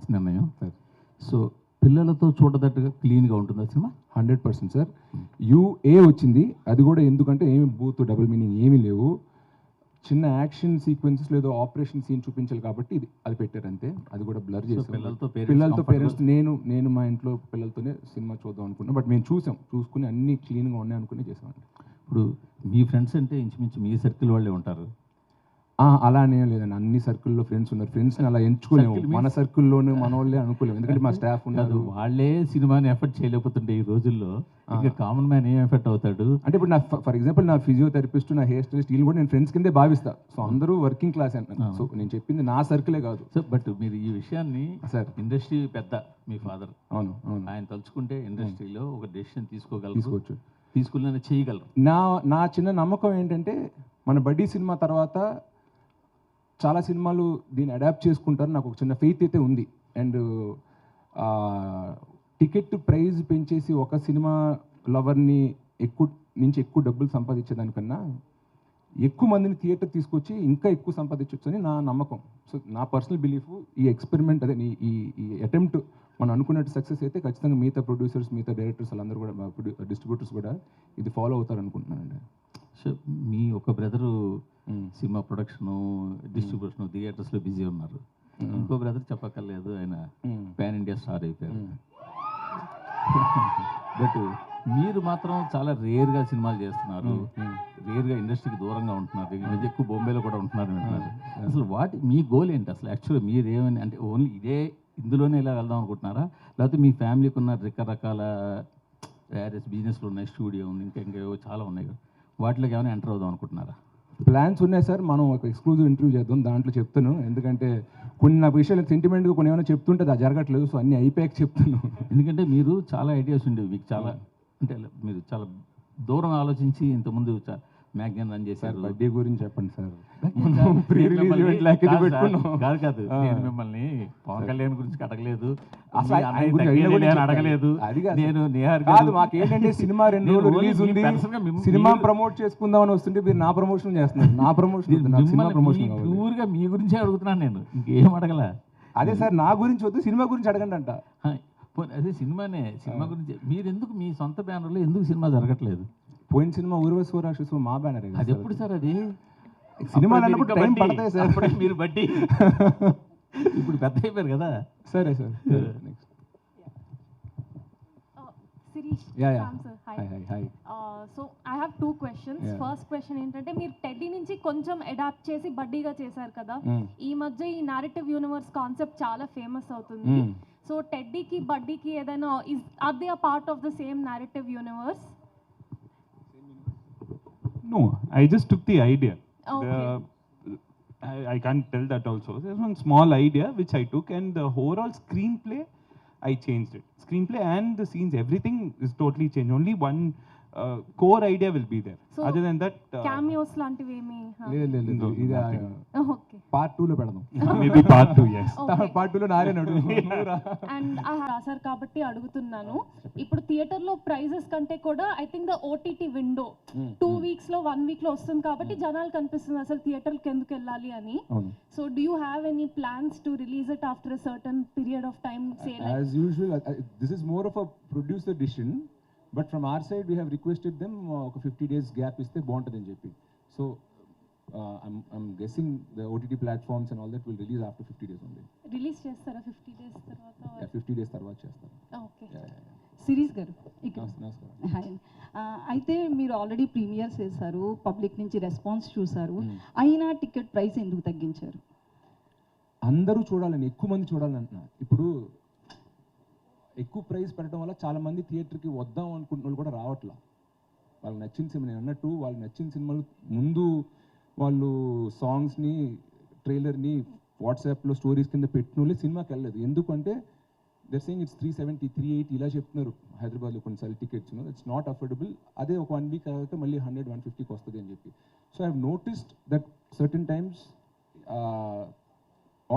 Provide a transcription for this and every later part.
మంచి నిర్ణయం sir. So పిల్లలతో చూడదట్టుగా క్లీన్గా ఉంటుందా సినిమా? 100% సార్. యూఏ వచ్చింది, అది కూడా ఎందుకంటే ఏమి బూత్ డబుల్ మీనింగ్ ఏమీ లేవు, చిన్న యాక్షన్ సీక్వెన్సెస్ లేదో ఆపరేషన్ సీన్ చూపించాలి కాబట్టి అది పెట్టారు అంతే. అది కూడా బ్లర్ చేసి పిల్లలతో పేరెంట్స్ నేను మా ఇంట్లో పిల్లలతోనే సినిమా చూద్దాం అనుకున్నా. బట్ మేము చూసుకుని అన్ని క్లీన్గా ఉన్నాయి అనుకుని చేసామండి. ఇప్పుడు మీ ఫ్రెండ్స్ అంటే ఇంచుమించు మీ సర్కిల్ వాళ్ళే ఉంటారు. అలానే లేదండి, అన్ని సర్కిల్లో ఫ్రెండ్స్ ఉన్నారు. ఫ్రెండ్స్ని అలా ఎంచుకోలేము, మన సర్కిల్లోనే మన వాళ్ళే అనుకోలేము, ఎందుకంటే మా స్టాఫ్ ఉన్నారు. వాళ్ళే సినిమాని ఎఫర్ట్ చేయలేకపోతుంటే ఈ రోజుల్లో ఇంకా కామన్ మ్యాన్ ఏం ఎఫెక్ట్ అవుతాడు అంటే ఇప్పుడు నా ఫర్ ఎగ్జాంపుల్ నా ఫిజియోథెరపిస్ట్, నా హెయిర్ స్టైలిస్ట్, వీళ్ళు కూడా నేను ఫ్రెండ్స్ కిందే భావిస్తా. సో అందరూ వర్కింగ్ క్లాస్ అంటారు. సో నేను చెప్పింది నా సర్కిలే కాదు సార్. బట్ మీరు ఈ విషయాన్ని సార్, ఇండస్ట్రీ పెద్ద మీ ఫాదర్, అవును ఆయన తలుచుకుంటే ఇండస్ట్రీలో ఒక డెసిషన్ తీసుకోవచ్చు, తీసుకున్న చేయగలరు. నా చిన్న నమ్మకం ఏంటంటే మన బడ్డీ సినిమా తర్వాత చాలా సినిమాలు దీన్ని అడాప్ట్ చేసుకుంటారు, నాకు ఒక చిన్న ఫెయిత్ అయితే ఉంది. అండ్ టికెట్ ప్రైస్ పెంచేసి ఒక సినిమా లవర్ని ఎక్కువ డబ్బులు సంపాదించేదానికన్నా ఎక్కువ మందిని థియేటర్ తీసుకొచ్చి ఇంకా ఎక్కువ సంపాదించవచ్చు అని నా నమ్మకం. సో నా పర్సనల్ బిలీఫ్, ఈ ఎక్స్పెరిమెంట్ అదే ఈ అటెంప్ట్ మనం అనుకున్నట్టు సక్సెస్ అయితే ఖచ్చితంగా మిగతా ప్రొడ్యూసర్స్, మిగతా డైరెక్టర్స్ వాళ్ళందరూ కూడా, డిస్ట్రిబ్యూటర్స్ కూడా ఇది ఫాలో అవుతారు అనుకుంటున్నానండి. సో మీ ఒక బ్రదరు సినిమా ప్రొడక్షను, డిస్ట్రిబ్యూషన్, థియేటర్స్లో బిజీ ఉన్నారు. ఇంకో బ్రదర్ చెప్పక్కర్లేదు, ఆయన పాన్ ఇండియా స్టార్ అయిపోయారు. బట్ మీరు మాత్రం చాలా రేర్గా సినిమాలు చేస్తున్నారు, రేర్గా ఇండస్ట్రీకి దూరంగా ఉంటున్నారు, ఈ మధ్య ఎక్కువ బొంబేలో కూడా ఉంటున్నారు అంటున్నారు. అసలు మీ గోల్ ఏంటి అసలు? యాక్చువల్గా మీరు ఏమని అంటే ఓన్లీ ఇందులోనే ఇలా వెళ్దాం అనుకుంటున్నారా, లేకపోతే మీ ఫ్యామిలీకి ఉన్న రకరకాల బిజినెస్లు ఉన్నాయి, స్టూడియో ఉంది, ఇంకేవో చాలా ఉన్నాయి కదా, వాటిలోకి ఏమైనా ఎంటర్ అవుదాం అనుకుంటున్నారా? ప్లాన్స్ ఉన్నాయి సార్. మనం ఒక ఎక్స్క్లూజివ్ ఇంటర్వ్యూ చేద్దాం, దాంట్లో చెప్తాను. ఎందుకంటే కొన్ని నా విషయాలు సెంటిమెంట్గా కొన్ని ఏమైనా చెప్తుంటే అది జరగట్లేదు. సో అన్నీ అయిపోయాక చెప్తాను. ఎందుకంటే మీరు చాలా ఐడియాస్ ఉండేవి మీకు, చాలా అంటే మీరు చాలా దూరం ఆలోచించి ఇంతకుముందు మ్యాగజైన్ రన్ చేశారు. బర్త్డే గురించి చెప్పండి సార్. కాదు, నేను మిమ్మల్ని పవన్ కళ్యాణ్ గురించి అడగలేదు, అడగలేదు. మాకేంటంటే సినిమా 2 రోజులు రిలీజ్ ఉంది, సినిమా ప్రమోట్ చేసుకుందాం అని వస్తుంటే మీరు నా ప్రమోషన్ చేస్తున్నారు. నా ప్రమోషన్ ప్యూర్గా మీ గురించే అడుగుతున్నాను నేను, ఇంకేం అడగల. అదే సార్, నా గురించి వద్దు, సినిమా గురించి అడగండి అంట. అదే సినిమా గురించి మీరు ఎందుకు మీ సొంత బ్యానర్లో ఎందుకు సినిమా జరగట్లేదు? పోయిన సినిమా ఊర్వశి రాక్షసు మా బ్యానర్. అది ఎప్పుడు సార్? అది సినిమాలు అన్నప్పుడు టైం పడతాయి సార్. మీరు బట్టి ఇప్పుడు పెద్ద అయిపోయారు కదా. సరే sir. Sirish, sir. Hi. So I have 2 questions. First question ఏంటంటే మీరు టెడ్డీ నుంచి కొంచెం అడాప్ట్ చేసి బడ్డీగా చేశారు కదా. ఈ మధ్య ఈ నారేటివ్ యూనివర్స్ కాన్సెప్ట్ చాలా ఫేమస్ అవుతుంది. సో టెడ్డీకి బడ్డీకి ఏదైనా are they a part of the same narrative universe? No, I just took the idea. Okay. I can't tell that also. There's one small idea which I took, and the overall screenplay, I changed it. Screenplay and the scenes, everything is totally changed. Only one core idea will be there. So, other than that, cameos లాంటివి ఏమి? లేదు, ఇది okay, part 2 లో పెడదాం. maybe part 2, yes. Part 2 లో నారే నడు. And రాసారు కాబట్టి అడుగుతున్నాను, ఇప్పుడు థియేటర్ లో ప్రైజెస్ కంటే కూడా I think the OTT window 2 weeks లో 1 week లో వస్తుంది కాబట్టి జనాలు కనిపిస్తుంది అసలు థియేటర్ కి ఎందుకు వెళ్ళాలి అని. So do you have any plans to release it after a certain period of time, say like as usual? This is more of a producer decision, but from our side we have requested them ఒక 50 days gap ఇస్తే బాగుంటుందని చెప్పి. So I'm guessing the OTT platforms and all that will release after 50 days only. Release చేస్తారా 50 days తర్వాత? 50 days తర్వాత చేస్తారు. Okay. Series గారు ఇక్కడ నమస్కారం. హాయ్. అయితే మీరు ఆల్రెడీ ప్రీమియర్స్ చేశారు, పబ్లిక్ నుంచి రెస్పాన్స్ చూసారు, అయినా టికెట్ ప్రైస్ ఎందుకు తగ్గించారు? అందరూ చూడాలని, ఎక్కువ మంది చూడాలని అంటున్నా. ఇప్పుడు ఎక్కువ ప్రైస్ పెట్టడం వల్ల చాలా మంది థియేటర్కి వద్దాం అనుకుంటున్న వాళ్ళు కూడా రావట్లా. వాళ్ళకి నచ్చిన సినిమా, నేను అన్నట్టు వాళ్ళకి నచ్చిన సినిమాలు ముందు వాళ్ళు సాంగ్స్ని, ట్రైలర్ని వాట్సాప్లో స్టోరీస్ కింద పెట్టిన వాళ్ళు సినిమాకి వెళ్ళలేదు. ఎందుకంటే దర్ సేయింగ్ ఇట్స్ 370, 380 ఇలా చెప్తున్నారు హైదరాబాద్లో కొన్నిసార్లు టికెట్స్. It's not affordable. అదే ఒక 1 week అయితే మళ్ళీ 100, 150కి వస్తుంది అని చెప్పి. So I have noticed that certain times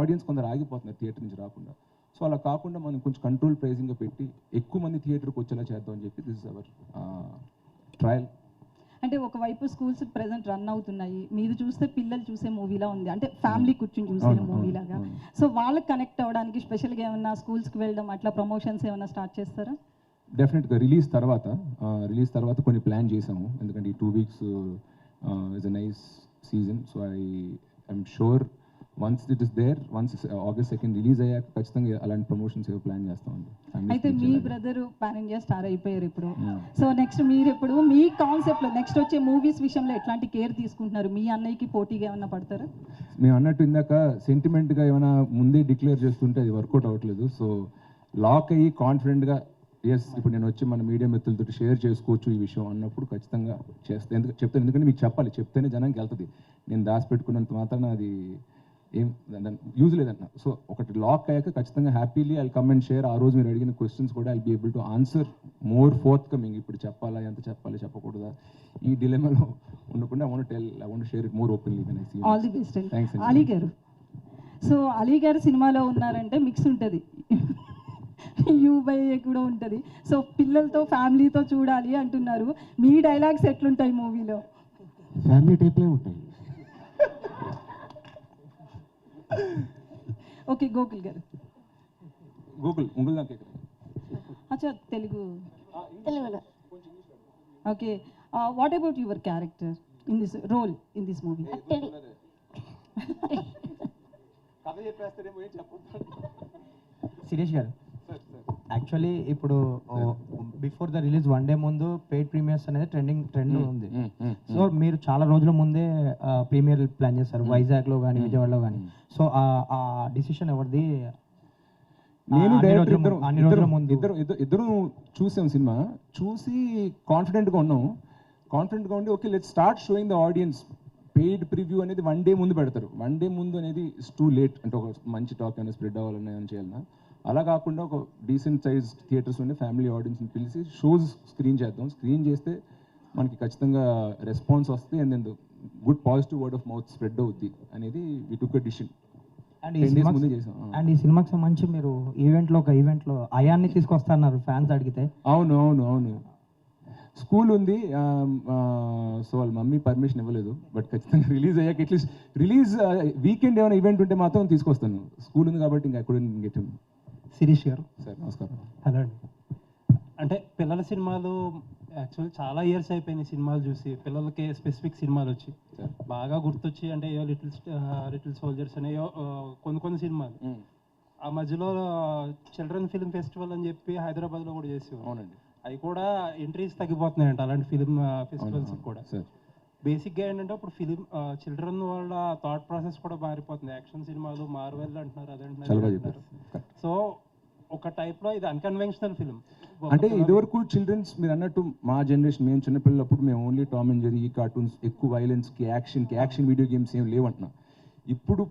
audience కొందరు ఆగిపోతున్నారు థియేటర్ నుంచి రాకుండా. సో అలా కాకుండా మనం కొంచెం కంట్రోల్ ప్రైజింగ్గా పెట్టి ఎక్కువ మంది థియేటర్కి వచ్చేలా చేద్దాం అని చెప్పి దిస్ ఇస్ అవర్ ట్రయల్. అంటే ఒకవైపు స్కూల్స్ ప్రెసెంట్ రన్ అవుతున్నాయి, మీది చూస్తే పిల్లలు చూసే మూవీలా ఉంది, అంటే ఫ్యామిలీ కూర్చుని చూసే మూవీ లాగా. సో వాళ్ళకి కనెక్ట్ అవ్వడానికి స్పెషల్గా ఏమన్నా స్కూల్స్కి వెళ్ళడం అట్లా ప్రమోషన్స్ ఏమైనా స్టార్ట్ చేస్తారా? డెఫినెట్గా రిలీజ్ తర్వాత కొన్ని ప్లాన్ చేసాము, ఎందుకంటే ఈ 2 weeks is a nice season. So I'm sure once it is there, once August 2 release అయ్యాక ఖచ్చితంగా అలాంటి ప్రమోషన్స్ ఏవో ప్లాన్ చేస్తామండి. అయితే మీ బ్రదర్ పాన్ ఇండియా స్టార్ అయిపోయారు ఇప్పుడు. సో నెక్స్ట్ మీరు ఇప్పుడు మీ కాన్సెప్ట్లో నెక్స్ట్ వచ్చే మూవీస్ విషయంలో ఎట్లాంటి కేర్ తీసుకుంటున్నారు? మీ అన్నయ్యకి పోటీగా ఏమన్నా పడతారా? మేము అన్నట్టు ఇందాక సెంటిమెంట్గా ఏమైనా ముందే డిక్లేర్ చేస్తుంటే అది వర్కౌట్ అవ్వట్లేదు. సో లాక్ అయ్యి కాన్ఫిడెంట్గా ఎస్ ఇప్పుడు నేను వచ్చి మన మీడియా మిత్రులతో షేర్ చేసుకోవచ్చు ఈ విషయం అన్నప్పుడు ఖచ్చితంగా చెప్తాను. ఎందుకంటే మీకు చెప్పాలి, చెప్తేనే జనానికి వెళ్తుంది. నేను దాచిపెట్టుకున్నంత మాత్రాన అది ఏం యూజ్ లేదన్న. సో ఒకటి లాక్ అయ్యాక ఖచ్చితంగా happily I come and share. ఆ రోజు మీరు అడిగిన క్వశ్చన్స్ కూడా I be able to answer more forthcoming. ఇప్పుడు చెప్పాలా, ఎంత చెప్పాలి, చెప్పకూడదా, ఈ డిలెమాలో ఉండకుండా I want share it more openly. All the best. Ali garu, so Ali గారు సినిమాలో ఉన్నారంటే మిక్స్ ఉంటుంది, యూబై కూడా ఉంటుంది. సో పిల్లలతో ఫ్యామిలీతో చూడాలి అంటున్నారు. మీ డైలాగ్స్ ఎట్లుంటాయి మూవీలో? ఫ్యామిలీ టైప్లే ఉంటాయి. ఓకే, గోకుల్ గారు. ఉంగుల్ నాకే అచ్చా, తెలుగులో. Okay, what about your character in this role in this movie? Shirish garu, actually ఇప్పుడు బిఫోర్ ద రిలీజ్ 1 day ముందు పెయిడ్ ప్రీమియర్స్ అనేది ట్రెండ్ ఉంది. సో మీరు చాలా రోజుల ముందే ప్రీమియర్ ప్లాన్ చేస్తారు, వైజాగ్లో కానీ విజయవాడలో కానీ. సో ఆ డిసిషన్ ఎవరిది? నేను ఇద్దరు చూసాం సినిమా, చూసి కాన్ఫిడెంట్గా ఉండి okay let's start showing the audience. Paid preview అనేది 1 day ముందు పెడతారు. 1 day ముందు అనేది ఇట్స్ టూ లేట్. అంటే ఒక మంచి టాక్ అయినా స్ప్రెడ్ అవ్వాలన్నా ఏమైనా చేయాలన్నా, అలా కాకుండా ఒక డీసెంట్ సైజ్ థియేటర్స్ ఉండే ఫ్యామిలీ ఆడియన్స్ని పిలిచి షోస్ స్క్రీన్ చేద్దాం. స్క్రీన్ చేస్తే మనకి ఖచ్చితంగా రెస్పాన్స్ వస్తుంది and then good positive word of mouth spread అవుద్ది అనేది వి టుక్ ఎ డిసిషన్. అండ్ ఈ సినిమాకి సంబంధించి మీరు ఒక ఈవెంట్లో అయాన్ని తీసుకొస్తున్నారు ఫ్యాన్స్ అడిగితే. అవును స్కూల్ ఉంది, సో వాళ్ళ మమ్మీ పర్మిషన్ ఇవ్వలేదు. బట్ ఖచ్చితంగా రిలీజ్ అయ్యాక అట్లీస్ట్ రిలీజ్ వీకెండ్ ఏమైనా ఈవెంట్ ఉంటే మాత్రం తీసుకొస్తాను. స్కూల్ ఉంది కాబట్టి ఇంకా ఎక్కడ గెట్. శిరీష్ గారు సార్ నమస్కారం. హలో అండి. అంటే పిల్లల సినిమాలు యాక్చువల్ చాలా ఇయర్స్ అయిపోయినాయి సినిమాలు చూసి, పిల్లలకి స్పెసిఫిక్ సినిమాలు వచ్చి బాగా గుర్తొచ్చి, అంటే ఏవో లిటిల్ సోల్జర్స్ అనేయో కొన్ని సినిమాలు. ఆ మధ్యలో చిల్డ్రన్ ఫిల్మ్ ఫెస్టివల్ అని చెప్పి హైదరాబాద్లో కూడా చేసేవారు. అవునండి, అవి కూడా ఎంట్రీస్ తగ్గిపోతున్నాయంట అలాంటి ఫిల్మ్ ఫెస్టివల్స్ కూడా. బేసిక్గా ఏంటంటే ఇప్పుడు ఫిలిం చిల్డ్రన్ వాళ్ళ థాట్ ప్రాసెస్ కూడా మారిపోతుంది. యాక్షన్ సినిమాలు మార్వెల్ అంటున్నారు, అదంటున్నారు. సో ఒక టైప్లో ఇది అన్కన్వెన్షనల్ ఫిలిం. అంటే ఇదివరకు చిల్డ్రన్స్ మీరు అన్నట్టు మా జనరేషన్, మేము చిన్నపిల్లలప్పుడు మేము only Tom and Jerry cartoons, ఎక్కువ వైలెన్స్కి యాక్షన్ వీడియో గేమ్స్ ఏం లేవంటున్నా. ఇప్పుడు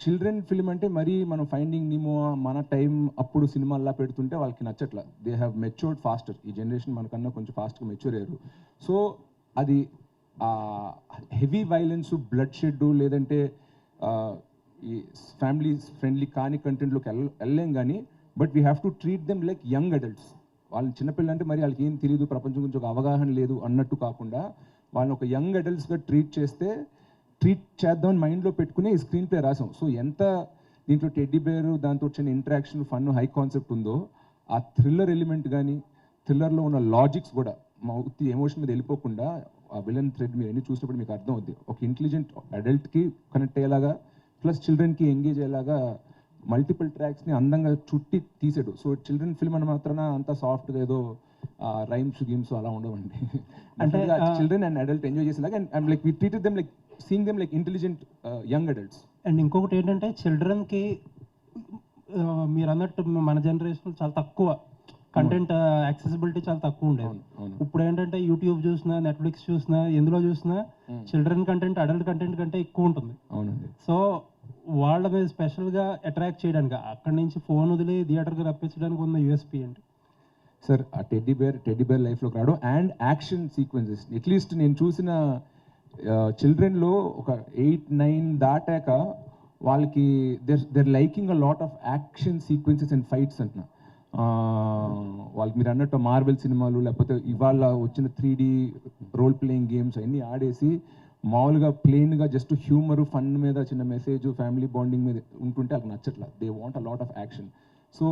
చిల్డ్రన్ ఫిల్మ్ అంటే మరీ మనం ఫైండింగ్ నిమో మన టైం అప్పుడు సినిమాల్లా పెడుతుంటే వాళ్ళకి నచ్చట్లా. They have matured faster. ఈ జనరేషన్ మనకన్నా కొంచెం ఫాస్ట్గా మెచ్యూర్ అయ్యారు. సో అది హెవీ వైలెన్స్, బ్లడ్ షెడ్, లేదంటే ఈ ఫ్యామిలీ ఫ్రెండ్లీ కాని కంటెంట్లోకి వెళ్ళలేం కానీ, but we have to treat them like young adults. వాళ్ళు చిన్నపిల్లలు అంటే మరి వాళ్ళకి ఏం తెలియదు, ప్రపంచం గురించి ఒక అవగాహన లేదు అన్నట్టు కాకుండా వాళ్ళని ఒక యంగ్ అడల్ట్స్గా ట్రీట్ చేద్దామని మైండ్లో పెట్టుకుని ఈ స్క్రీన్ ప్లే రాసాం. సో ఎంత దీంట్లో టెడ్డీ బేర్, దాంతో వచ్చిన ఇంటరాక్షన్, ఫన్, హై కాన్సెప్ట్ ఉందో, ఆ థ్రిల్లర్ ఎలిమెంట్ కానీ, థ్రిల్లర్లో ఉన్న లాజిక్స్ కూడా మా ఉత్తి ఎమోషన్ మీద వెళ్ళిపోకుండా ఆ విలన్ థ్రెడ్ మీరు ఎన్ని చూసినప్పుడు మీకు అర్థం అవుద్ది. ఒక ఇంటెలిజెంట్ అడల్ట్కి కనెక్ట్ అయ్యేలాగా ప్లస్ చిల్డ్రన్కి ఎంగేజ్ అయ్యేలాగా మల్టిపుల్ ట్రాక్స్ని అందంగా చుట్టి తీసాడు. సో చిల్డ్రన్ ఫిల్మ్ అని మాత్రాన అంత సాఫ్ట్గా ఏదో రైమ్స్ గేమ్స్ అలా ఉండవండి. అంటే చిల్డ్రన్ అండ్ అడల్ట్ ఎంజాయ్ చేసేలాగా and like we treated them like seeing them like intelligent young adults. And ఇంకొకటి ఏంటంటే చిల్డ్రన్కి మీరు అన్నట్టు మన జనరేషన్ చాలా తక్కువ కంటెంట్ యాక్సెసిబిలిటీ చాలా తక్కువ ఉండేది. ఇప్పుడు ఏంటంటే యూట్యూబ్ చూసినా, నెట్ఫ్లిక్స్ చూసినా, ఎందులో చూసినా చిల్డ్రన్ కంటెంట్ అడల్ట్ కంటెంట్ కంటే ఎక్కువ ఉంటుంది. సో వాళ్ళ మీద స్పెషల్గా అట్రాక్ట్ చేయడానికి, అక్కడి నుంచి ఫోన్ వదిలి థియేటర్కి రప్పించడానికి ఉన్న యూఎస్పీ ఏంటి సార్? ఆ టెడ్డీ బేర్ లైఫ్లోకి రావడం అండ్ యాక్షన్ సీక్వెన్సెస్. అట్లీస్ట్ నేను చూసిన చిల్డ్రన్లో ఒక 8-9 దాటాక వాళ్ళకి there liking a lot of action sequences and fights అంటున్నా. వాళ్ళకి మీరు అన్నట్టు మార్వెల్ సినిమాలు లేకపోతే ఇవాళ వచ్చిన 3D రోల్ ప్లేయింగ్ గేమ్స్ అన్నీ ఆడేసి మామూలుగా ప్లెయిన్గా జస్ట్ హ్యూమర్ ఫన్ మీద చిన్న మెసేజ్ ఫ్యామిలీ బాండింగ్ మీద ఉంటుంటే వాళ్ళకి నచ్చట్లా. They want a lot of action. So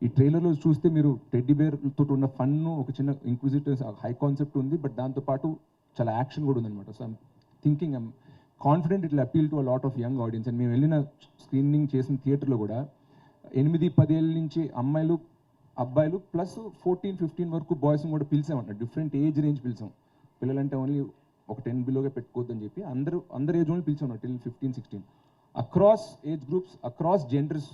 ఈ ట్రైలర్లో చూస్తే మీరు టెడ్డీ బేర్ తోటి ఉన్న ఫన్, ఒక చిన్న ఇంక్విజిటివ్ హై కాన్సెప్ట్ ఉంది, బట్ దాంతోపాటు చాలా యాక్షన్ కూడా ఉందన్నమాట. So I'm thinking, I'm confident it will appeal to a lot of young audience. And మేము వెళ్ళిన స్క్రీనింగ్ చేసిన థియేటర్లో కూడా 8-10 ఏళ్ళ నుంచి అమ్మాయిలు అబ్బాయిలు ప్లస్ 14-15 వరకు బాయ్స్ని కూడా పిలిచామంట. డిఫరెంట్ ఏజ్ రేంజ్ పిలిచాం. పిల్లలంటే ఓన్లీ ఒక 10 బిలోగా పెట్టుకోవద్దని చెప్పి అందరు ఏజ్ వాళ్ళు పిలిచాం till 15-16 across age groups, across genders.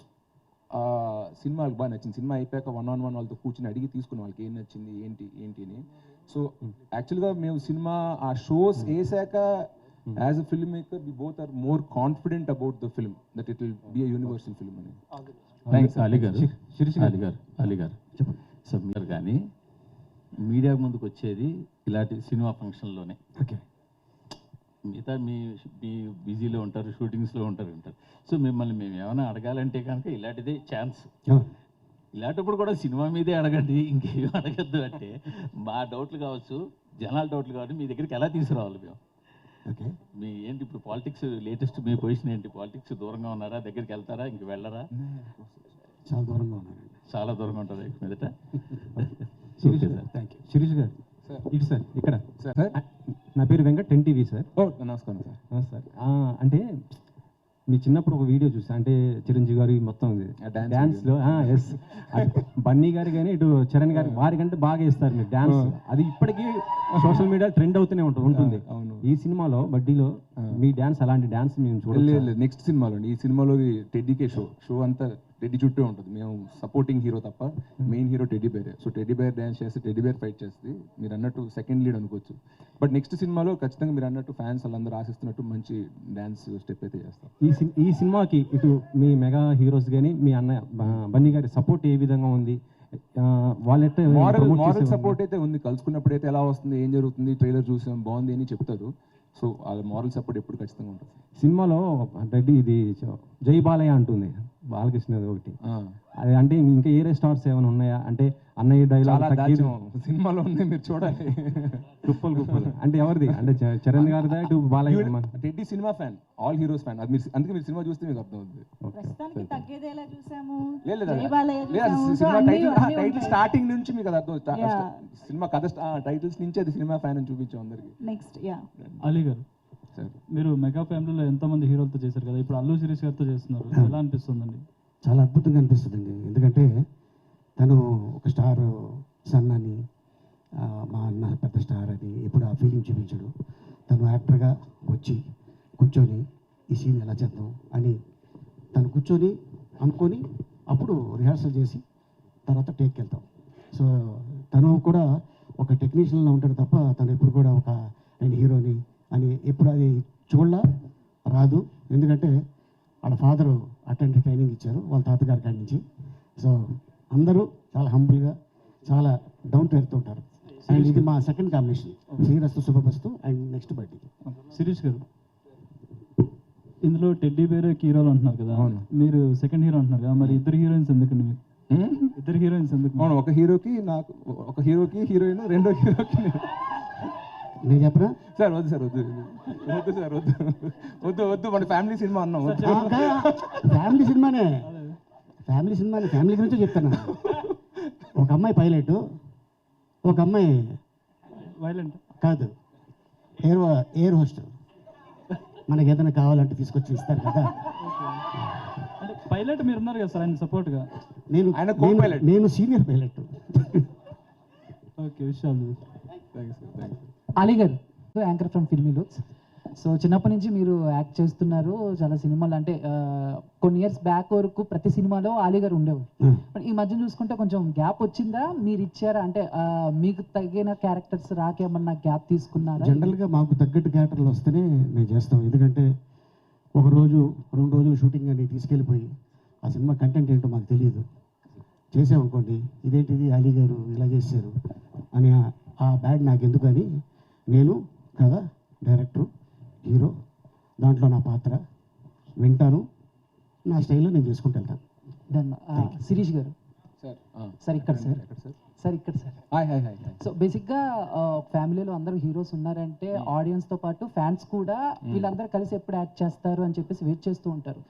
సినిమాకి బాగా నచ్చింది. సినిమా అయిపోయాక 1-on-1 వాళ్ళతో కూర్చొని అడిగి తీసుకున్న వాళ్ళకి ఏం నచ్చింది ఏంటి అని. సో యాక్చువల్గా మేము సినిమా ఆ షోస్ వేసాక as a film maker we both are more confident about the film that it will be a universal film అని. అలీగారు సో మీరు కానీ మీడియా ముందుకు వచ్చేది ఇలాంటి సినిమా ఫంక్షన్లోనే. ఓకే, మిగతా మీ బిజీలో ఉంటారు, షూటింగ్స్లో ఉంటారు. సో మిమ్మల్ని మేము ఏమైనా అడగాలంటే కనుక ఇలాంటిదే ఛాన్స్. ఇలాంటప్పుడు కూడా సినిమా మీదే అడగండి, ఇంకేం అడగద్దు అంటే మా డౌట్లు కావచ్చు, జనాల డౌట్లు కావచ్చు, మీ దగ్గరికి ఎలా తీసుకురావాలి మేము? ఓకే, మీ ఏంటి ఇప్పుడు పాలిటిక్స్ లేటెస్ట్ మీ పొజిషన్ ఏంటి? పాలిటిక్స్ దూరంగా ఉన్నారా, దగ్గరికి వెళ్తారా, ఇంక వెళ్ళరా? చాలా దూరంగా ఉన్నానండి. చాలా దూరంగా ఉంటుంది మీదట. శిరీష్ గారు, థ్యాంక్ యూ. శిరీష్ గారు ఇటు సార్, ఇక్కడ సార్, నా పేరు వెంకట్, 10TV సార్. నమస్కారం సార్. సార్ అంటే మీ చిన్నప్పుడు ఒక వీడియో చూసా, అంటే చిరంజీవి గారి మొత్తం డ్యాన్స్లో ఎస్ బన్నీ గారు కానీ ఇటు చరణ్ గారి వారి కంటే బాగా ఇస్తారు మీరు డ్యాన్స్. అది ఇప్పటికీ సోషల్ మీడియా ట్రెండ్ అవుతూనే ఉంటుంది. ఈ సినిమాలో బడ్డీలో మీ డ్యాన్స్, అలాంటి డ్యాన్స్ మేము చూడలేదు. నెక్స్ట్ సినిమాలో, ఈ సినిమాలో టెడ్డీకే షో అంతా టెడ్డీ చుట్టే ఉంటుంది. మేము సపోర్టింగ్ హీరో తప్ప మెయిన్ హీరో టెడ్డీ బేరే. సో టెడ్డీ బేర్ డ్యాన్స్ చేస్తే టెడ్డీ బేర్ ఫైట్ చేస్తుంది. మీరు అన్నట్టు సెకండ్ లీడ్ అనుకోవచ్చు. బట్ నెక్స్ట్ సినిమాలో ఖచ్చితంగా మీరు అన్నట్టు ఫ్యాన్స్ వాళ్ళందరూ ఆశిస్తున్నట్టు మంచి డ్యాన్స్ స్టెప్ అయితే చేస్తాం. ఈ సినిమాకి ఇటు మీ మెగా హీరోస్ కానీ మీ అన్నయ్య బన్నీ గారి సపోర్ట్ ఏ విధంగా ఉంది? వాళ్ళైతే మారల్ సపోర్ట్ అయితే ఉంది. కలుసుకున్నప్పుడు అయితే ఎలా వస్తుంది, ఏం జరుగుతుంది, ట్రైలర్ చూసాం బాగుంది అని చెప్తారు. సో వాళ్ళ మారల్ సపోర్ట్ ఎప్పుడు ఖచ్చితంగా ఉంటుంది. సినిమాలో రెడ్డి ఇది జై బాలయ్య అంటుంది బాలకృష్ణది ఒకటి, అది అంటే ఇంకా ఏరే స్టార్స్ ఏమైనా ఉన్నాయా? అంటే అన్నయ్య డైలాగ్ సినిమాలో ఉంది, మీరు చూడాలి. కుప్పలు అంటే ఎవరిది? అంటే చరణ్ గారిదా ఇటు Balayya? Teddy cinema fan, all heroes fan. అది మీరు అందుకే మీరు సినిమా చూస్తే మీకు అర్థం అవుతుంది. సినిమా టైటిల్ స్టార్టింగ్ నుంచి మీకు అది అర్థం. సినిమా కథ టైటిల్స్ నుంచి అది సినిమా ఫ్యాన్ అని చూపించాం అందరికి. నెక్స్ట్ అలీ గారు, మీరు మెగా ఫ్యామిలీలో ఎంతమంది హీరోలతో చేశారు కదా, ఇప్పుడు అల్లు శిరీష్ గారితో చేస్తున్నారు, ఎలా అనిపిస్తుందండి? చాలా అద్భుతంగా అనిపిస్తుందండి. ఎందుకంటే తను ఒక స్టార్ సన్ అని, మా అన్న పెద్ద స్టార్ అని ఎప్పుడు ఆ ఫీలింగ్ చూపించడు. తను యాక్టర్గా వచ్చి కూర్చొని ఈ సీన్ ఎలా చేద్దాం అని తను కూర్చొని అనుకొని అప్పుడు రిహార్సల్ చేసి తర్వాత టేక్కి వెళ్తాం. సో తను కూడా ఒక టెక్నీషియన్లో ఉంటాడు తప్ప తను ఎప్పుడు కూడా ఒక నేను హీరోని అని ఎప్పుడు అది చూడలా రాదు. ఎందుకంటే వాళ్ళ ఫాదరు అటెండ్ ట్రైనింగ్ ఇచ్చారు వాళ్ళ తాతగారి కాడి నుంచి. సో అందరూ చాలా హంబుల్గా, చాలా డౌన్ టు ఎర్త్ ఉంటారు. అండ్ ఇది మా second combination, Srirastu Subhamastu and next birthday. Sirish గారు, ఇందులో టెడ్డీ బేర్ హీరోలు అంటున్నారు కదా, మీరు సెకండ్ హీరో అంటున్నారు కదా, మరి ఇద్దరు హీరోయిన్స్ ఎందుకండి? ఇద్దరు హీరోయిన్స్ ఎందుకు? ఒక హీరోకి నాకు, ఒక హీరోకి హీరోయిన్, రెండో హీరోకి నేను చెప్పరా సార్? వద్దు సార్, వద్దు సార్, వద్దు మన ఫ్యామిలీ సినిమా అన్నాం. ఫ్యామిలీ సినిమానే, ఫ్యామిలీ గురించి చెప్తాను. ఒక అమ్మాయి పైలట్, ఒక అమ్మాయి వైలెంట్ కాదు, ఎయిర్ హోస్టల్. మనకి ఏదైనా కావాలంటే తీసుకొచ్చి ఇస్తారు కదా. అంటే పైలట్ మీరు ఉన్నారు కదా సార్, ఆయన సపోర్ట్గా. నేను సీనియర్ పైలట్. ఓకే, విషయాలు. అలీ గారు, anchor from filmy looks. So చిన్నప్పటి నుంచి మీరు యాక్ట్ చేస్తున్నారు చాలా సినిమాలు. అంటే కొన్ని ఇయర్స్ బ్యాక్ వరకు ప్రతి సినిమాలో అలీ గారు ఉండేవారు. ఈ మధ్య చూసుకుంటే కొంచెం గ్యాప్ వచ్చిందా? మీరు ఇచ్చారా? అంటే మీకు తగిన క్యారెక్టర్స్ రాకేమన్నా గ్యాప్ తీసుకున్నారా? జనరల్గా మాకు తగ్గట్టు క్యారెక్టర్లు వస్తేనే మేము చేస్తాం. ఎందుకంటే ఒక రోజు 2 రోజులు షూటింగ్ అని తీసుకెళ్ళిపోయి ఆ సినిమా కంటెంట్ ఏంటో మాకు తెలియదు. చేసామనుకోండి, ఇదేంటిది అలీ గారు ఇలా చేశారు అని ఆ బ్యాడ్ నాకు ఎందుకని నేను కదా డైరెక్టర్, హీరో, దాంట్లో నా పాత్ర వింటాను, నా స్టైల్లో నేను చేసుకుంటూ వెళ్తాను. శిరీష్ గారు, సార్ ఇక్కడ సార్ సార్ ఇక్కడ సార్ సో బేసిక్గా ఫ్యామిలీలో అందరూ హీరోస్ ఉన్నారంటే ఆడియన్స్తో పాటు ఫ్యాన్స్ కూడా వీళ్ళందరూ కలిసి ఎప్పుడు యాక్ట్ చేస్తారు అని చెప్పేసి వెయిట్ చేస్తూ ఉంటారు.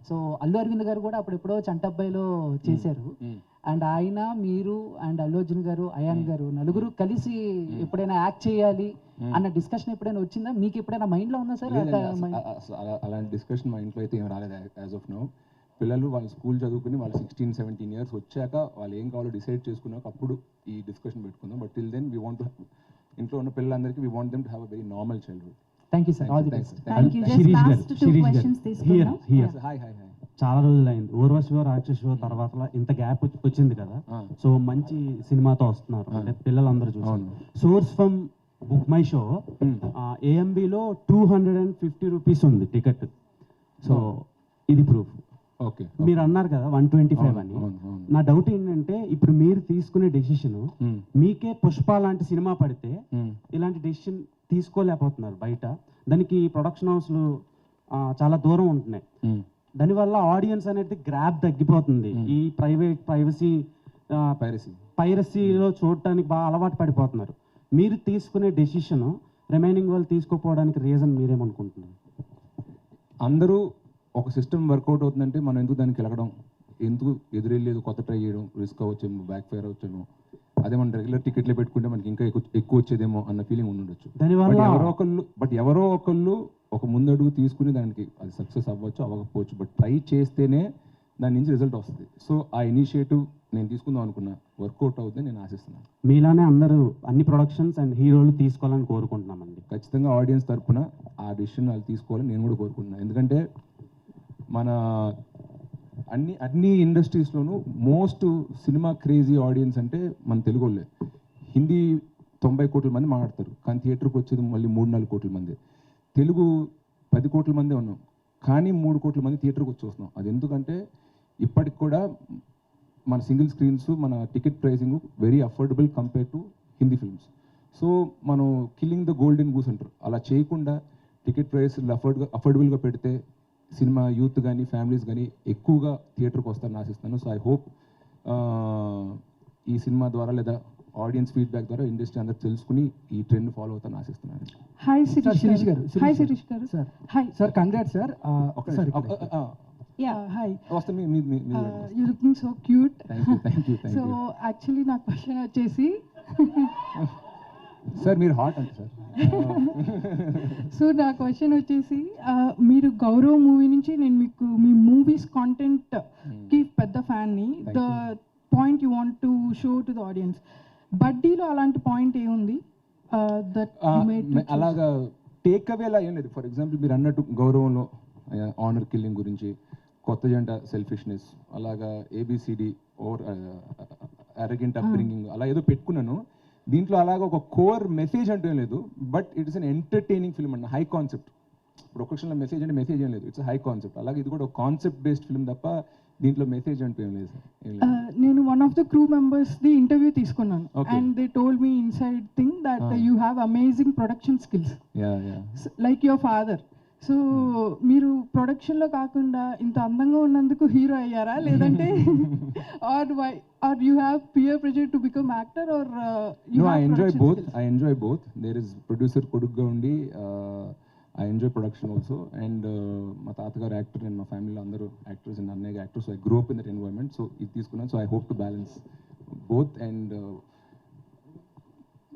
సో అల్లు అరవింద్ గారు కూడా అప్పుడెప్పుడో చంటబ్బాయిలో చేశారు. అండ్ ఆయన, మీరు అండ్ అల్లు అర్జున్ గారు, అయాన్ గారు నలుగురు కలిసి ఎప్పుడైనా యాక్ట్ చేయాలి అన్న డిస్కషన్ ఎప్పుడైనా వచ్చిందా? మీకు ఎప్పుడైనా మైండ్లో ఉందా సార్? అలాంటి డిస్కషన్ మా ఇంట్లో అయితే ఏం రాలేదు యాజ్ ఆఫ్ నౌ. పిల్లలు వాళ్ళు స్కూల్ చదువుకుని వాళ్ళు 16-17 ఇయర్స్ వచ్చాక వాళ్ళు ఏం కావాలో డిసైడ్ చేసుకున్నాక అప్పుడు ఈ డిస్కషన్ పెట్టుకుందాం. But till then we want ఇంట్లో ఉన్న పిల్లలందరికీ we want them to have a very normal childhood. Thank you sir. All the best. Thank you. Just last 2 questions తీసుకుందాం. హాయ్ చాలా రోజులైంది ఊర్వశి రాక్షస్ తర్వాత ఇంత గ్యాప్ వచ్చింది కదా. సో మంచి సినిమాతో వస్తున్నారు అంటే పిల్లలందరూ చూసారు. Source from book my show ఏఎంబిలో 250 రూపీస్ ఉంది టికెట్. సో ఇది ప్రూఫ్. ఓకే, మీరు అన్నారు కదా 125 అని. నా డౌట్ ఏంటంటే ఇప్పుడు మీరు తీసుకునే డెసిషన్ మీకే పుష్ప లాంటి సినిమా పడితే ఇలాంటి డెసిషన్ తీసుకోలేకపోతున్నారు బయట. దానికి ప్రొడక్షన్ హౌస్లు చాలా దూరం ఉంటున్నాయి. దానివల్ల ఆడియన్స్ అనేది గ్రాప్ తగ్గిపోతుంది. ఈ పైరసీలో చూడటానికి బాగా అలవాటు పడిపోతున్నారు. మీరు తీసుకునే డెసిషన్ రిమైనింగ్ వాళ్ళు తీసుకోపోవడానికి రీజన్ మీరేమనుకుంటున్నారు? అందరూ ఒక సిస్టమ్ వర్కౌట్ అవుతుందంటే మనం ఎందుకు దానికి వెళ్ళడం, ఎందుకు ఎదురెళ్ళేది కొత్త ట్రై చేయడం, రిస్క్ అవ్వచ్చేమో, బ్యాక్ ఫైర్ అవ్వచ్చేమో, అదే మనం రెగ్యులర్ టికెట్లు పెట్టుకుంటే మనకి ఇంకా ఎక్కువ వచ్చేదేమో అన్న ఫీలింగ్ ఉండొచ్చు. ఎవరో ఒకళ్ళు ఒక ముందడుగు తీసుకుని దానికి అది సక్సెస్ అవ్వచ్చు అవ్వకపోవచ్చు, బట్ ట్రై చేస్తేనే దాని నుంచి రిజల్ట్ వస్తుంది. సో ఆ ఇనిషియేటివ్ నేను తీసుకుందాం అనుకున్నా, వర్కౌట్ అవుతుంది నేను ఆశిస్తున్నాను. మీలానే అందరూ అన్ని ప్రొడక్షన్స్ అండ్ హీరోలు తీసుకోవాలని కోరుకుంటున్నామండి. ఖచ్చితంగా ఆడియన్స్ తరఫున ఆ డిసిషన్ వాళ్ళు తీసుకోవాలని నేను కూడా కోరుకుంటున్నాను. ఎందుకంటే మన అన్ని ఇండస్ట్రీస్లోనూ మోస్ట్ సినిమా క్రేజీ ఆడియన్స్ అంటే మన తెలుగు వాళ్ళే. హిందీ 90 కోట్ల మంది మాట్లాడతారు, కానీ థియేటర్కి వచ్చేది మళ్ళీ 3-4 కోట్ల మంది. తెలుగు 10 కోట్ల మందే ఉన్నాం, కానీ 3 కోట్ల మంది థియేటర్కి వచ్చి వస్తున్నాం. అది ఎందుకంటే ఇప్పటికి కూడా మన సింగిల్ స్క్రీన్స్, మన ticket pricing very affordable compare to Hindi films. So మనం కిల్లింగ్ ద గోల్డెన్ గూస్ అంటారు, అలా చేయకుండా టికెట్ ప్రైస్ అఫోర్డబుల్గా పెడితే సినిమా యూత్ కానీ ఫ్యామిలీస్ కానీ ఎక్కువగా థియేటర్కి వస్తారని ఆశిస్తాను. సో ఐ హోప్ ఈ సినిమా ద్వారా లేదా ఆడియన్స్ ఫీడ్బ్యాక్ ద్వారా ఇండస్ట్రీ అందరూ తెలుసుకుని ఈ ట్రెండ్ ఫాలో అవుతాను ఆశిస్తున్నాను. హాయ్ శిరీష్ గారు. Hi Sirish garu. Sir hi sir, congrats sir. Ya hi. వస్తాను. You looking so cute. Thank you. So actually నా క్వశ్చన్ వచ్చేసి సార్ మీరు హాట్ అంటే సార్. సో నా క్వశ్చన్ వచ్చేసి మీరు గౌరవ్ మూవీ నుంచి నేను మీకు మీ మూవీస్ కాంటెంట్కి పెద్ద ఫ్యాన్ని. The point you want to show to the audience. బడ్డీలో అలాంటి పాయింట్ ఏముంది దట్ అలాగా టేక్ అవేలా ఏం లేదు. ఫర్ ఎగ్జాంపుల్ మీరు అన్నట్టు గౌరవంలో ఆనర్ కిల్లింగ్ గురించి, కొత్త జంట సెల్ఫిష్నెస్, అలాగా ఏబిసిడి ఓర్ అరగెంట్ అప్బ్రింగింగ్ అలా ఏదో పెట్టుకున్నాను. దీంట్లో అలాగా ఒక కోర్ మెసేజ్ అంటూ ఏం లేదు, but it is an entertaining film అన్న, హై కాన్సెప్ట్. ఇప్పుడు ఒక క్షణంలో మెసేజ్ అంటే మెసేజ్ ఏం లేదు, ఇట్స్ హై కాన్సెప్ట్. అలాగే ఇది కూడా ఒక కాన్సెప్ట్ బేస్డ్ ఫిల్మ్ తప్ప దీంట్లో మెసేజ్ అంటూ ఏం లేదు. నేను one of the crew members the interview తీసుకున్నాను and they told me inside thing that you have amazing production skills like your father. So మీరు ప్రొడక్షన్లో కాకుండా ఇంత అందంగా ఉన్నందుకు హీరో అయ్యారా, లేదంటే are you have peer pressure to become actor or No, I enjoy both. There is producer కొడుకుగా ఉండి I enjoy production also, and మా తాతగారు యాక్టర్ అండ్ మా ఫ్యామిలీలో అందరూ యాక్టర్స్ అండ్ అన్నయ్య actors. I grow up in that environment. So ఇది తీసుకున్నాను. So I hope to balance both. And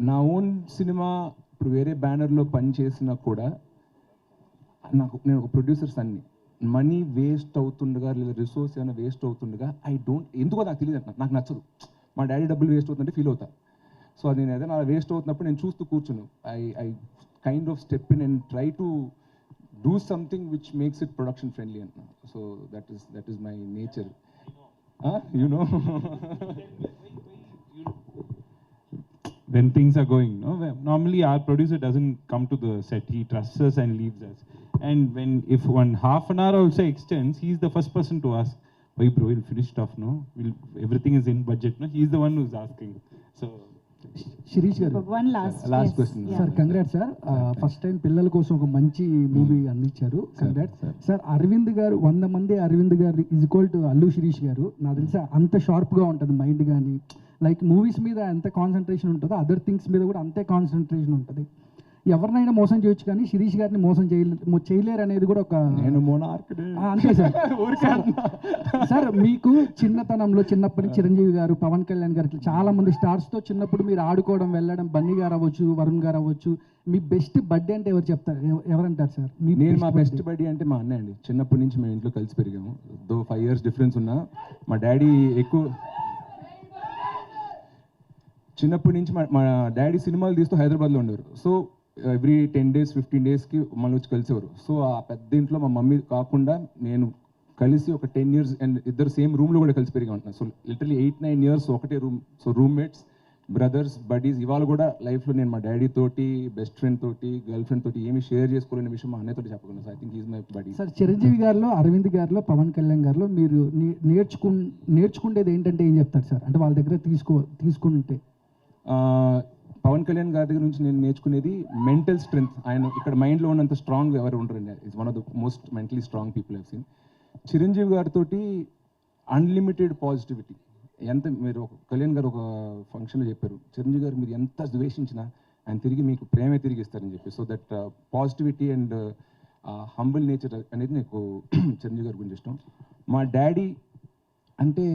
నా ఓన్ సినిమా ఇప్పుడు వేరే బ్యానర్లో పనిచేసినా కూడా నేను ఒక ప్రొడ్యూసర్స్ అన్ని మనీ వేస్ట్ అవుతుండగా లేదా రిసోర్స్ ఏమైనా వేస్ట్ అవుతుండగా ఎందుకో నాకు తెలియదు, నాకు నచ్చదు. మా డాడీ డబ్బులు వేస్ట్ అవుతుందంటే ఫీల్ అవుతా. సో అది నేను ఏదైనా వేస్ట్ అవుతున్నప్పుడు నేను చూస్తూ కూర్చున్నాను. I kind of step in and try to do something which makes it production friendly అంటున్నా. So that is my nature. You know when things are going, no, normally our producer doesn't come to the set, he trusts us and leaves us. And if one half an hour also extends, he's the first person to ask, why bro, we'll finish stuff, no, everything is in budget, no, he's the one who's asking. So Sirish garu one last last question sir congrats sir first time పిల్లల కోసం ఒక మంచి movie అందించారు congrats sir Arvind గారు 100 మంది Aravind garu is equal to Allu Shirish garu నాకు తెలిసి అంత షార్ప్గా ఉంటుంది మైండ్ కానీ లైక్ మూవీస్ మీద ఎంత కాన్సన్ట్రేషన్ ఉంటుందో అదర్ థింగ్స్ మీద కూడా అంతే కాన్సన్ట్రేషన్ ఉంటుంది. ఎవరినైనా మోసం చేయొచ్చు కానీ శిరీష్ గారిని మోసం చేయలేరు అనేది కూడా ఒక నేను మోనార్క్ అంతే సార్. సార్ మీకు చిన్నతనంలో చిన్నప్పటి చిరంజీవి గారు పవన్ కళ్యాణ్ గారు చాలా మంది స్టార్స్తో చిన్నప్పుడు మీరు ఆడుకోవడం వెళ్ళడం బన్నీ గారు అవ్వచ్చు వరుణ్ గారు అవ్వచ్చు మీ బెస్ట్ బర్త్డే అంటే ఎవరు చెప్తారు ఎవరంటారు సార్? నేను మా బెస్ట్ బడ్డీ అంటే మా అన్నయ్య అండి. చిన్నప్పటి నుంచి మేము ఇంట్లో కలిసి పెరిగాము. 5 years డిఫరెన్స్ ఉన్నా మా డాడీ ఎక్కువ చిన్నప్పటి నుంచి మా డాడీ సినిమాలు తీస్తూ హైదరాబాద్లో ఉండేవారు. సో ఎవ్రీ 10 days 15 daysకి మళ్ళీ వచ్చి కలిసేవారు. సో ఆ పెద్ద ఇంట్లో మా మమ్మీ కాకుండా నేను కలిసి ఒక 10 years అండ్ ఇద్దరు సేమ్ రూమ్లో కూడా కలిసి పెరిగా ఉంటున్నాను. సో లిటరలీ 8-9 years ఒకటే room. So roommates, brothers, buddies. ఇవాళ కూడా లైఫ్లో నేను మా డాడీ తోటి, బెస్ట్ ఫ్రెండ్ తోటి, గర్ల్ ఫ్రెండ్ తోటి ఏమి షేర్ చేసుకోలేని విషయం మా అన్నయ్యతో చెప్పగలను. So I think is my body. Sir Chiranjeevi గారిలో, అరవింద్ గారిలో, పవన్ కళ్యాణ్ గారిలో మీరు నేర్చుకునేది ఏంటంటే ఏం చెప్తారు సార్? అంటే వాళ్ళ దగ్గర తీసుకుంటే పవన్ కళ్యాణ్ గారి దగ్గర నుంచి నేను నేర్చుకునేది మెంటల్ స్ట్రెంగ్త్. ఆయన ఇక్కడ మైండ్లో ఉన్నంత స్ట్రాంగ్ ఎవరు ఉండరండి. It's one of the most mentally strong people have seen. Chiranjeevi గారితో అన్లిమిటెడ్ పాజిటివిటీ. ఎంత మీరు కళ్యాణ్ గారు ఒక ఫంక్షన్లో చెప్పారు, చిరంజీవి గారు మీరు ఎంత ద్వేషించినా ఆయన తిరిగి మీకు ప్రేమే తిరిగి ఇస్తారని చెప్పి. So that positivity and humble nature అనేది నాకు చిరంజీవి గారి గురించి ఇష్టం. మా డాడీ అంటే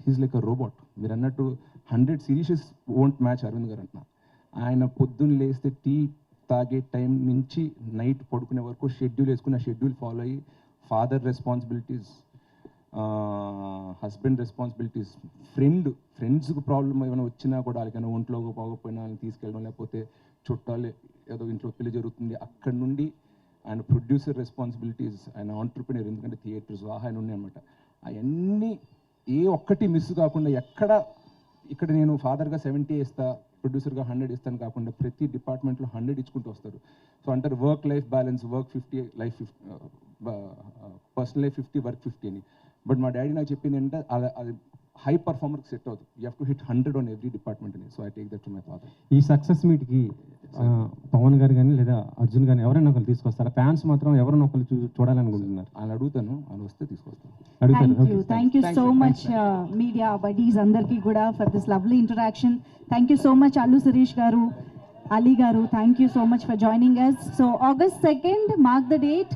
హీస్ లైక్ అ రోబోట్. మీరు అన్నట్టు 100 series వోంట్ మ్యాచ్ అరవింద్ గారు అంటున్నా. ఆయన పొద్దున్న లేస్తే టీ తాగే టైం నుంచి నైట్ పడుకునే వరకు షెడ్యూల్ వేసుకుని ఆ షెడ్యూల్ ఫాలో అయ్యి ఫాదర్ రెస్పాన్సిబిలిటీస్, హస్బెండ్ రెస్పాన్సిబిలిటీస్, ఫ్రెండ్స్కి ప్రాబ్లం ఏమైనా వచ్చినా కూడా వాళ్ళకైనా ఒంట్లో బాగోపోయినా వాళ్ళని తీసుకెళ్ళడం, లేకపోతే చుట్టాలు ఏదో ఇంట్లో పెళ్లి జరుగుతుంది అక్కడ నుండి ఆయన ప్రొడ్యూసర్ రెస్పాన్సిబిలిటీస్, ఆయన ఆంటర్ప్రినర్, ఎందుకంటే థియేటర్స్ ఆయన ఉన్నాయి అనమాట. అవన్నీ ఏ ఒక్కటి మిస్ కాకుండా ఇక్కడ నేను ఫాదర్గా 70 ఇస్తా, ప్రొడ్యూసర్గా 100 ఇస్తాను కాకుండా ప్రతి డిపార్ట్మెంట్లో 100 ఇచ్చుకుంటూ వస్తారు. సో అంటారు work life balance, work 50, life 50, personal life 50, work 50 అని. బట్ మా డాడీ నాకు చెప్పింది ఏంటంటే అది హై పర్ఫార్మర్కి సెట్ అవుతుంది. You have to hit 100 on every department అని. So I take that to my father. ఈ సక్సెస్ మీట్కి పవన్ గారు కానీ లేదా అర్జున్ కానీ ఎవరైనా ఒకరు తీసుకొస్తారా? ఫ్యాన్స్ మాత్రం ఎవరైనా ఒకరు చూడాలనుకుంటున్నారు. ఆయన అడుగుతాను, ఆయన వస్తే తీసుకొస్తాను. Thank you so much media buddies అందరికీ కూడా for this lovely interaction. Thank you so much Allu Shirish garu, Ali garu, thank you so much for joining us. So August 2nd, mark the date.